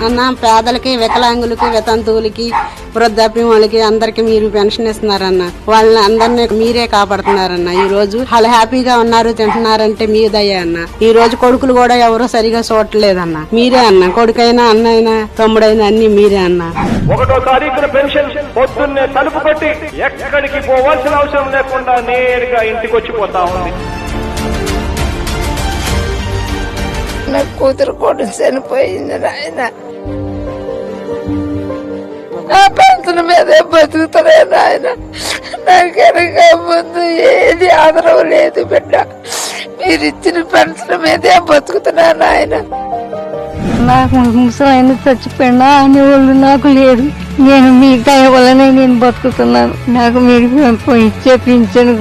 అన్న పేదలకి, వికలాంగులకి, వితంతువులకి, వృద్ధాప్యం వాళ్ళకి అందరికి మీరు పెన్షన్ ఇస్తున్నారన్న. వాళ్ళని అందరినీ మీరే కాపాడుతున్నారన్న. ఈ రోజు వాళ్ళు హ్యాపీగా ఉన్నారు, తింటున్నారంటే మీ దయ అన్న. ఈ రోజు కొడుకులు కూడా ఎవరో సరిగా చూడట్లేదన్న. మీరే అన్న. కొడుకైనా, అన్నైనా, తమ్ముడైనా అన్ని మీరే అన్న. 1వ తారీఖున పెన్షన్ పొద్దున్నే తలుపు కొట్టి ఎక్కడికి పోవాల్సిన అవసరం లేకుండా నేరుగా ఇంటికి వచ్చిపోతా ఉంది. నా కూతురు కూడా చనిపోయింది నాయన. నా పెన్షన్ మీదే బతుకుతానే నాయన. నాకెనక ముందు ఏది ఆదరవు లేదు బిడ్డ. మీరిచ్చిన పెన్షన్ మీదే బతుకుతున్నా నాయన. నాకు ముసలైన చచ్చిపోయినా అనేవాళ్ళు నాకు లేదు. నేను మీ దయ వల్లనే నేను బతుకుతున్నాను. నాకు మీరు ఇచ్చే పింఛను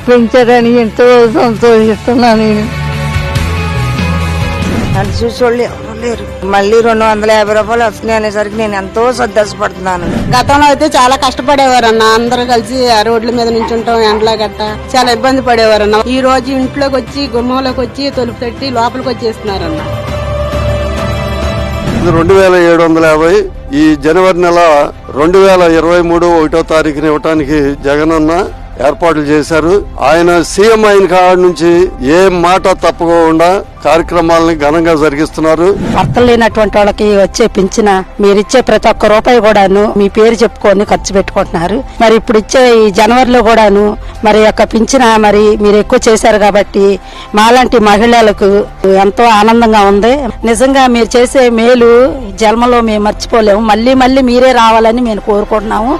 పెంచారని ఎంతో సంతోషిస్తున్నాను. నేను అది చూసోళ్ళు ఎవరు లేరు. మళ్ళీ 250 రూపాయలు వస్తున్నాయి అనేసరికి నేను ఎంతో సంతోషపడుతున్నాను. గతంలో అయితే చాలా కష్టపడేవారన్న. అందరూ కలిసి ఆ రోడ్ల మీద నుంచుంటాం, ఎండలా గట్ట చాలా ఇబ్బంది పడేవారన్న. ఈ రోజు ఇంట్లోకి వచ్చి, గుమ్మంలోకి వచ్చి, తలుపు తట్టి లోపలికి వచ్చేస్తున్నారన్న. 2750 ఈ జనవరి నెల 2023 1వ తారీఖున ఇవ్వటానికి జగనన్న ఏర్పాట్లు చేశారు. ఆయన సీఎం అయిన కాడ నుంచి ఏ మాట తప్పకుండా కార్యక్రమాలని ఘనంగా జరిగిస్తున్నారు. భర్తలు లేనటువంటి వాళ్ళకి వచ్చే పింఛన మీరిచ్చే ప్రతి ఒక్క రూపాయి కూడాను మీ పేరు చెప్పుకొని ఖర్చు పెట్టుకుంటున్నారు. మరి ఇప్పుడు ఇచ్చే ఈ జనవరిలో కూడాను మరి యొక్క పింఛన మరి మీరు ఎక్కువ చేశారు కాబట్టి మాలాంటి మహిళలకు ఎంతో ఆనందంగా ఉంది. నిజంగా మీరు చేసే మేలు జన్మలో మేము మర్చిపోలేము. మళ్ళీ మళ్ళీ మీరే రావాలని మేము కోరుకుంటున్నాము.